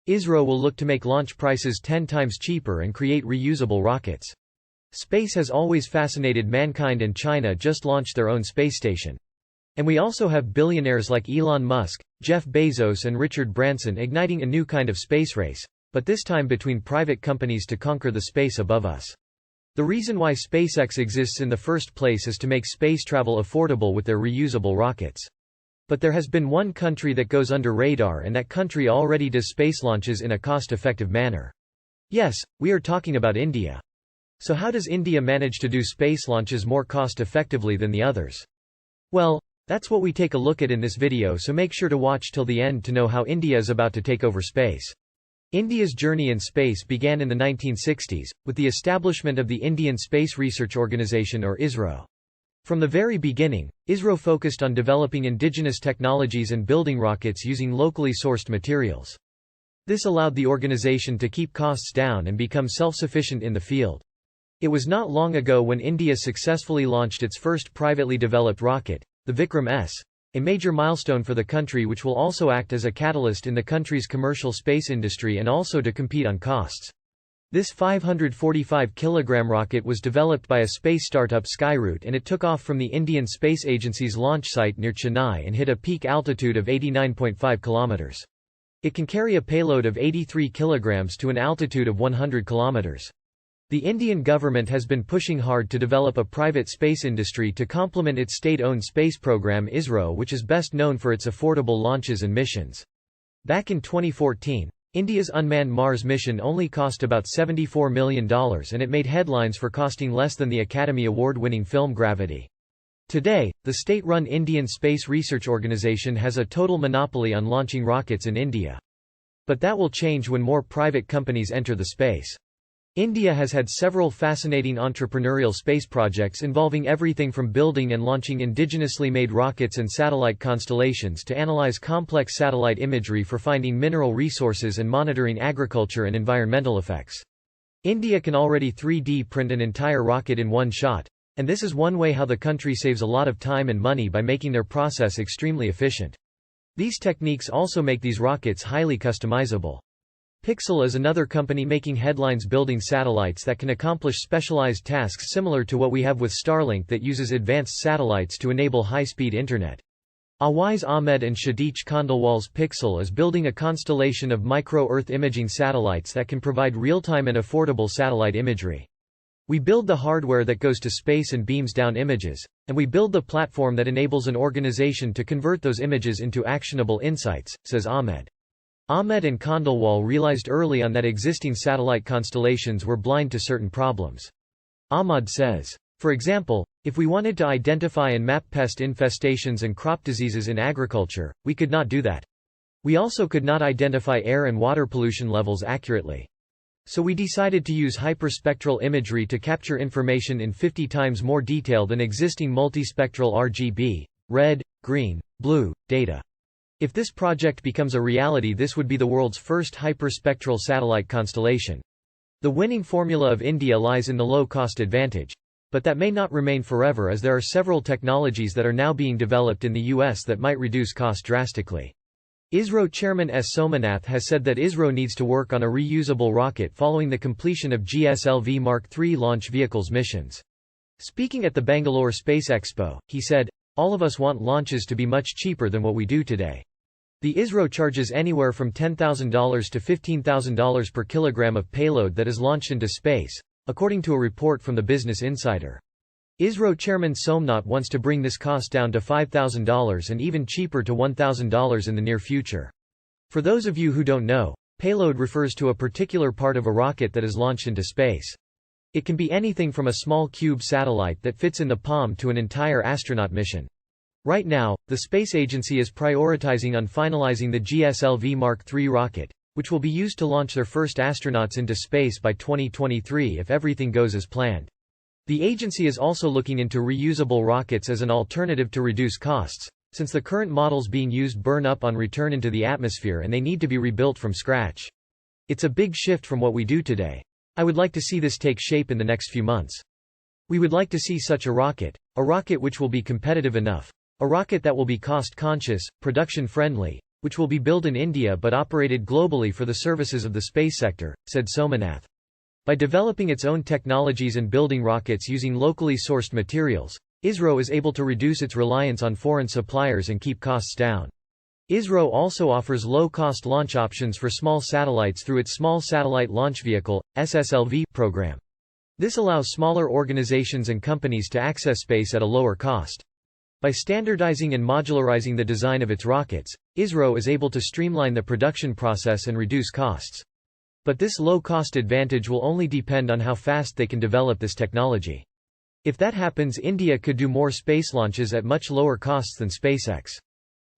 ISRO will look to make launch prices 10 times cheaper and create reusable rockets. Space has always fascinated mankind, and China just launched their own space station. And we also have billionaires like Elon Musk, Jeff Bezos and Richard Branson igniting a new kind of space race, but this time between private companies to conquer the space above us. The reason why SpaceX exists in the first place is to make space travel affordable with their reusable rockets. But there has been one country that goes under radar, and that country already does space launches in a cost-effective manner. Yes, we are talking about India. So how does India manage to do space launches more cost-effectively than the others? Well, that's what we take a look at in this video, so make sure to watch till the end to know how India is about to take over space. India's journey in space began in the 1960s, with the establishment of the Indian Space Research Organisation, or ISRO. From the very beginning, ISRO focused on developing indigenous technologies and building rockets using locally sourced materials. This allowed the organization to keep costs down and become self-sufficient in the field. It was not long ago when India successfully launched its first privately developed rocket, the Vikram-S, a major milestone for the country, which will also act as a catalyst in the country's commercial space industry and also to compete on costs. This 545-kilogram rocket was developed by a space startup Skyroot, and it took off from the Indian Space Agency's launch site near Chennai and hit a peak altitude of 89.5 kilometers. It can carry a payload of 83 kilograms to an altitude of 100 kilometers. The Indian government has been pushing hard to develop a private space industry to complement its state-owned space program ISRO, which is best known for its affordable launches and missions. Back in 2014, India's unmanned Mars mission only cost about $74 million, and it made headlines for costing less than the Academy Award-winning film Gravity. Today, the state-run Indian Space Research Organisation has a total monopoly on launching rockets in India. But that will change when more private companies enter the space. India has had several fascinating entrepreneurial space projects involving everything from building and launching indigenously made rockets and satellite constellations to analyze complex satellite imagery for finding mineral resources and monitoring agriculture and environmental effects. India can already 3D print an entire rocket in one shot, and this is one way how the country saves a lot of time and money by making their process extremely efficient. These techniques also make these rockets highly customizable. Pixel is another company making headlines building satellites that can accomplish specialized tasks similar to what we have with Starlink, that uses advanced satellites to enable high-speed internet. Awais Ahmed and Shadiq Khandelwal's Pixel is building a constellation of micro-Earth imaging satellites that can provide real-time and affordable satellite imagery. We build the hardware that goes to space and beams down images, and we build the platform that enables an organization to convert those images into actionable insights, says Ahmed. Ahmed and Khandelwal realized early on that existing satellite constellations were blind to certain problems. Ahmed says, for example, if we wanted to identify and map pest infestations and crop diseases in agriculture, we could not do that. We also could not identify air and water pollution levels accurately. So we decided to use hyperspectral imagery to capture information in 50 times more detail than existing multispectral RGB, red, green, blue, data. If this project becomes a reality, this would be the world's first hyperspectral satellite constellation. The winning formula of India lies in the low-cost advantage. But that may not remain forever, as there are several technologies that are now being developed in the US that might reduce cost drastically. ISRO Chairman S. Somanath has said that ISRO needs to work on a reusable rocket following the completion of GSLV Mark III launch vehicles missions. Speaking at the Bangalore Space Expo, he said, "All of us want launches to be much cheaper than what we do today. The ISRO charges anywhere from $10,000 to $15,000 per kilogram of payload that is launched into space, according to a report from the Business Insider." ISRO Chairman Somnath wants to bring this cost down to $5,000 and even cheaper to $1,000 in the near future. For those of you who don't know, payload refers to a particular part of a rocket that is launched into space. It can be anything from a small cube satellite that fits in the palm to an entire astronaut mission. Right now, the space agency is prioritizing on finalizing the GSLV Mark III rocket, which will be used to launch their first astronauts into space by 2023 if everything goes as planned. The agency is also looking into reusable rockets as an alternative to reduce costs, since the current models being used burn up on return into the atmosphere and they need to be rebuilt from scratch. It's a big shift from what we do today. I would like to see this take shape in the next few months. We would like to see such a rocket which will be competitive enough, a rocket that will be cost-conscious, production-friendly, which will be built in India but operated globally for the services of the space sector, said Somanath. By developing its own technologies and building rockets using locally sourced materials, ISRO is able to reduce its reliance on foreign suppliers and keep costs down. ISRO also offers low-cost launch options for small satellites through its Small Satellite Launch Vehicle (SSLV) program. This allows smaller organizations and companies to access space at a lower cost. By standardizing and modularizing the design of its rockets, ISRO is able to streamline the production process and reduce costs. But this low-cost advantage will only depend on how fast they can develop this technology. If that happens, India could do more space launches at much lower costs than SpaceX.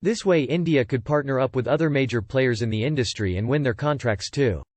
This way India could partner up with other major players in the industry and win their contracts too.